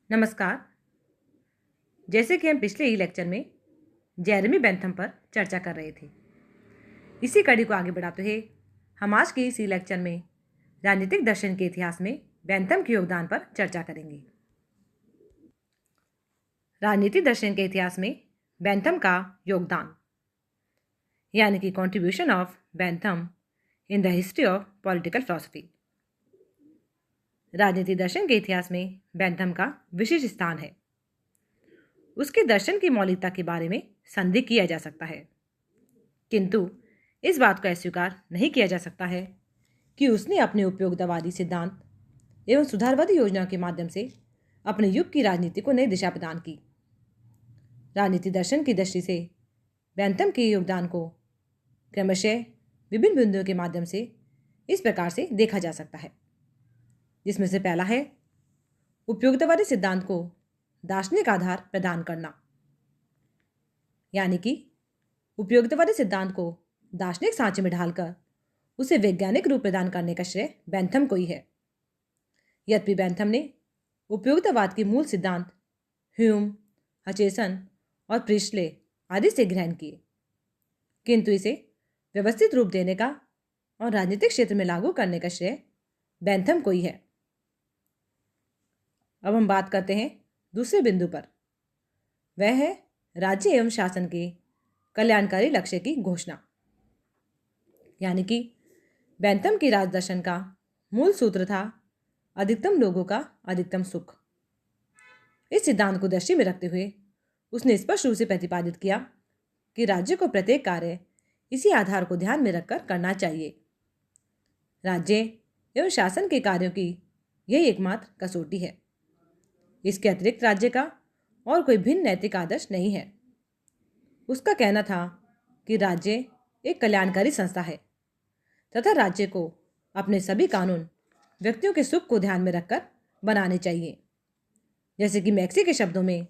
नमस्कार। जैसे कि हम पिछले ही लेक्चर में जेरेमी बेंथम पर चर्चा कर रहे थे, इसी कड़ी को आगे बढ़ाते हुए हम आज के इसी लेक्चर में राजनीतिक दर्शन के इतिहास में बेंथम के योगदान पर चर्चा करेंगे। राजनीतिक दर्शन के इतिहास में बेंथम का योगदान यानी कि contribution of Bentham in the history of political philosophy. राजनीतिक दर्शन के इतिहास में बेंथम का विशेष स्थान है। उसके दर्शन की मौलिकता के बारे में संदेह किया जा सकता है, किंतु इस बात को अस्वीकार नहीं किया जा सकता है कि उसने अपने उपयोगितावादी सिद्धांत एवं सुधारवादी योजनाओं के माध्यम से अपने युग की राजनीति को नई दिशा प्रदान की। राजनीति दर्शन की दृष्टि से बेंथम के योगदान को क्रमशः विभिन्न बिंदुओं के माध्यम से इस प्रकार से देखा जा सकता है, जिसमें से पहला है उपयोगितावादी सिद्धांत को दार्शनिक आधार प्रदान करना, यानी कि उपयोगितावादी सिद्धांत को दार्शनिक सांचे में ढालकर उसे वैज्ञानिक रूप प्रदान करने का श्रेय बेंथम को ही है। यद्यपि बेंथम ने उपयोगितावाद के मूल सिद्धांत ह्यूम, हचेसन और प्रिस्टले आदि से ग्रहण किए, किंतु इसे व्यवस्थित रूप देने का और राजनीतिक क्षेत्र में लागू करने का श्रेय बेंथम को ही है। अब हम बात करते हैं दूसरे बिंदु पर। वह है राज्य एवं शासन के कल्याणकारी लक्ष्य की घोषणा, यानी कि बेंथम की राज दर्शन का मूल सूत्र था अधिकतम लोगों का अधिकतम सुख। इस सिद्धांत को दृष्टि में रखते हुए उसने स्पष्ट रूप से प्रतिपादित किया कि राज्य को प्रत्येक कार्य इसी आधार को ध्यान में रखकर करना चाहिए। राज्य एवं शासन के कार्यों की यही एकमात्र कसौटी है। इसके अतिरिक्त राज्य का और कोई भिन्न नैतिक आदर्श नहीं है। उसका कहना था कि राज्य एक कल्याणकारी संस्था है तथा राज्य को अपने सभी कानून व्यक्तियों के सुख को ध्यान में रखकर बनाने चाहिए। जैसे कि मैक्सी के शब्दों में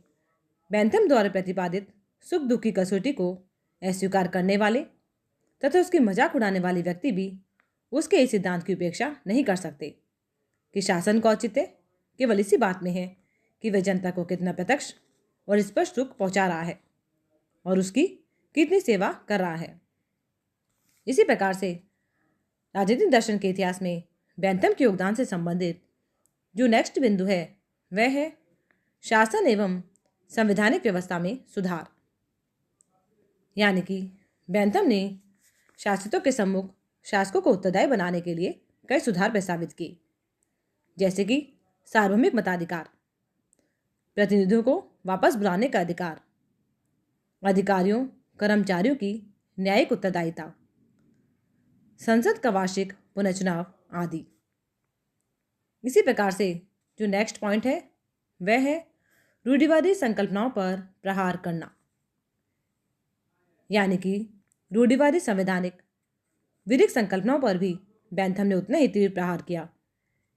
बेंथम द्वारा प्रतिपादित सुख दुख की कसौटी को अस्वीकार करने वाले तथा उसकी मजाक उड़ाने वाले व्यक्ति भी उसके इस सिद्धांत की उपेक्षा नहीं कर सकते कि शासन का औचित्य केवल इसी बात में है कि वह जनता को कितना प्रत्यक्ष और स्पष्ट सुख पहुंचा रहा है और उसकी कितनी सेवा कर रहा है। इसी प्रकार से राजनीतिक दर्शन के इतिहास में बेंथम के योगदान से संबंधित जो नेक्स्ट बिंदु है वह है शासन एवं संवैधानिक व्यवस्था में सुधार, यानी कि बेंथम ने शासितों के सम्मुख शासकों को उत्तरदायी बनाने के लिए कई सुधार प्रस्तावित किए, जैसे कि सार्वभौमिक मताधिकार, प्रतिनिधियों को वापस बुलाने का अधिकार, अधिकारियों कर्मचारियों की न्यायिक उत्तरदायिता, संसद का वार्षिक पुनर्चुनाव आदि। इसी प्रकार से जो नेक्स्ट पॉइंट है वह है रूढ़िवादी संकल्पनाओं पर प्रहार करना, यानी कि रूढ़िवादी संवैधानिक विधिक संकल्पनाओं पर भी बेंथम ने उतना ही तीव्र प्रहार किया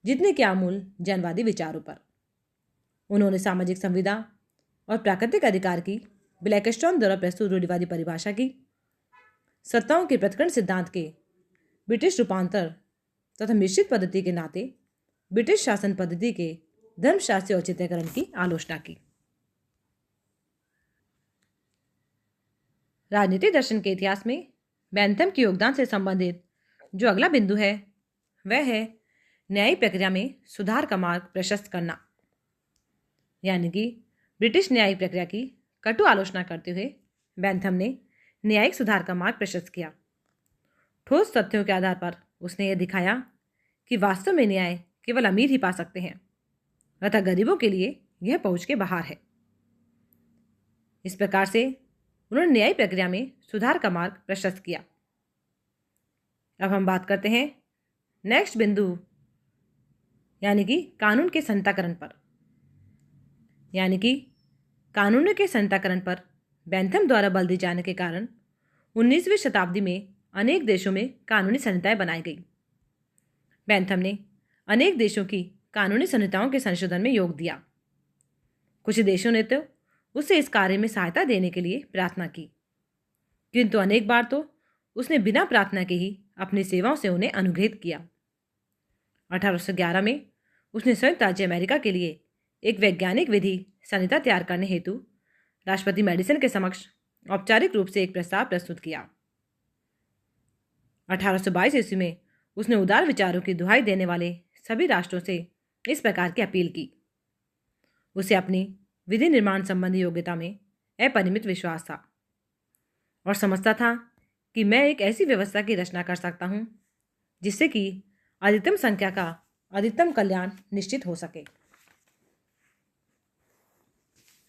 जितने कि आमूल जनवादी विचारों पर। उन्होंने सामाजिक संविदा और प्राकृतिक अधिकार की ब्लैकस्टोन द्वारा प्रस्तुत रूढ़िवादी परिभाषा की, सत्ताओं के पृथक्करण सिद्धांत के ब्रिटिश रूपांतर तथा मिश्रित पद्धति के नाते ब्रिटिश शासन पद्धति के धर्मशास्त्रीय औचित्यकरण की आलोचना की। राजनीतिक दर्शन के इतिहास में बेंथम के योगदान से संबंधित जो अगला बिंदु है वह है न्यायिक प्रक्रिया में सुधार का मार्ग प्रशस्त करना, यानी कि ब्रिटिश न्यायिक प्रक्रिया की कटु आलोचना करते हुए बेंथम ने न्यायिक सुधार का मार्ग प्रशस्त किया। ठोस तथ्यों के आधार पर उसने यह दिखाया कि वास्तव में न्याय केवल अमीर ही पा सकते हैं तथा गरीबों के लिए यह पहुंच के बाहर है। इस प्रकार से उन्होंने न्यायिक प्रक्रिया में सुधार का मार्ग प्रशस्त किया। अब हम बात करते हैं नेक्स्ट बिंदु, यानी कि कानून के संहिताकरण पर, यानी कि कानूनों के संहिताकरण पर बेंथम द्वारा बल दिए जाने के कारण 19वीं शताब्दी में अनेक देशों में कानूनी संहिताएं बनाई गई। बेंथम ने अनेक देशों की कानूनी संहिताओं के संशोधन में योग दिया। कुछ देशों ने तो उसे इस कार्य में सहायता देने के लिए प्रार्थना की, किंतु अनेक बार तो उसने बिना प्रार्थना के ही अपनी सेवाओं से उन्हें अनुग्रहित किया। 1811 में उसने संयुक्त राज्य अमेरिका के लिए एक वैज्ञानिक विधि संहिता तैयार करने हेतु राष्ट्रपति मेडिसन के समक्ष औपचारिक रूप से एक प्रस्ताव प्रस्तुत किया। 1822 ईस्वी में उसने उदार विचारों की दुहाई देने वाले सभी राष्ट्रों से इस प्रकार की अपील की। उसे अपनी विधि निर्माण संबंधी योग्यता में अपरिमित विश्वास था और समझता था कि मैं एक ऐसी व्यवस्था की रचना कर सकता हूं जिससे कि अधिकतम संख्या का अधिकतम कल्याण निश्चित हो सके।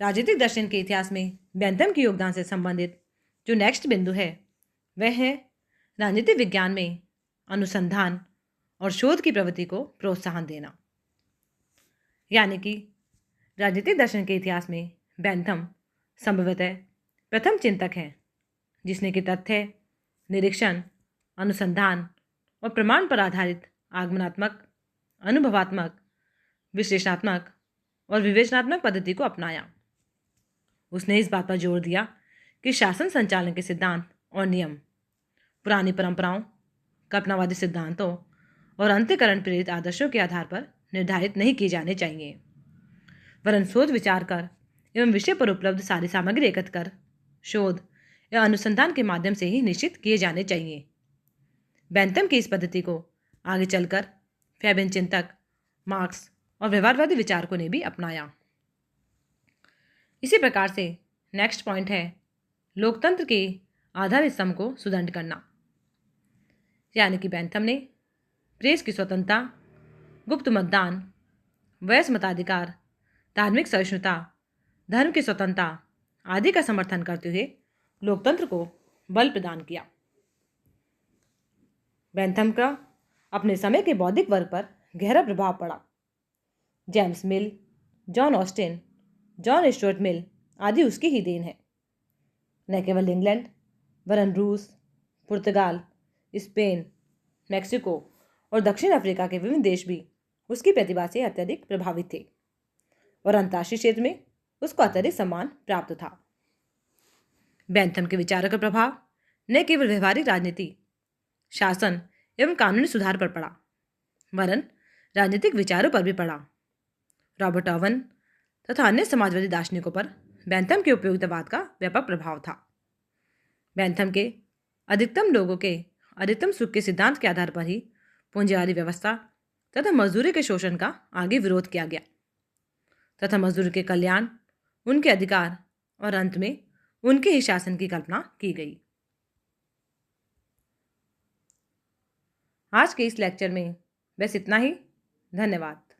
राजनीतिक दर्शन के इतिहास में बेंथम के योगदान से संबंधित जो नेक्स्ट बिंदु है वह है राजनीतिक विज्ञान में अनुसंधान और शोध की प्रवृत्ति को प्रोत्साहन देना। यानी कि राजनीतिक दर्शन के इतिहास में बेंथम संभवतः प्रथम चिंतक हैं जिसने कि तथ्य, निरीक्षण, अनुसंधान और प्रमाण पर आधारित आगमनात्मक, अनुभवात्मक, विश्लेषणात्मक और विवेचनात्मक पद्धति को अपनाया। उसने इस बात पर जोर दिया कि शासन संचालन के सिद्धांत और नियम पुरानी परंपराओं, कल्पनावादी सिद्धांतों और अंत्यकरण प्रेरित आदर्शों के आधार पर निर्धारित नहीं किए जाने चाहिए, वरन सोच विचार कर एवं विषय पर उपलब्ध सारी सामग्री एकत्र कर शोध या अनुसंधान के माध्यम से ही निश्चित किए जाने चाहिए। बेंथम की इस पद्धति को आगे चलकर फैबियन चिंतक, मार्क्स और व्यवहारवादी विचारकों ने भी अपनाया। इसी प्रकार से नेक्स्ट पॉइंट है लोकतंत्र के आधार स्तंभ को सुदृढ़ करना। यानी कि बेंथम ने प्रेस की स्वतंत्रता, गुप्त मतदान, वयस्क मताधिकार, धार्मिक सहिष्णुता, धर्म की स्वतंत्रता आदि का समर्थन करते हुए लोकतंत्र को बल प्रदान किया। बेंथम का अपने समय के बौद्धिक वर्ग पर गहरा प्रभाव पड़ा। जेम्स मिल, John Austin, John Stuart Mill आदि उसकी ही देन है। न केवल इंग्लैंड वरन रूस, पुर्तगाल, स्पेन, मैक्सिको और दक्षिण अफ्रीका के विभिन्न देश भी उसकी प्रतिभा से अत्यधिक प्रभावित थे और अंतर्राष्ट्रीय क्षेत्र में उसको अत्यधिक सम्मान प्राप्त था। बेंथम के विचारों का प्रभाव न केवल व्यवहारिक राजनीति, शासन एवं कानूनी सुधार पर पड़ा वरन राजनीतिक विचारों पर भी पड़ा। रॉबर्ट ओवन तथा अन्य समाजवादी दार्शनिकों पर बेंथम के उपयोगितावाद का व्यापक प्रभाव था। बेंथम के अधिकतम लोगों के अधिकतम सुख के सिद्धांत के आधार पर ही पूंजीवादी व्यवस्था तथा मजदूरी के शोषण का आगे विरोध किया गया तथा मजदूर के कल्याण, उनके अधिकार और अंत में उनके ही शासन की कल्पना की गई। आज के इस लेक्चर में बस इतना ही। धन्यवाद।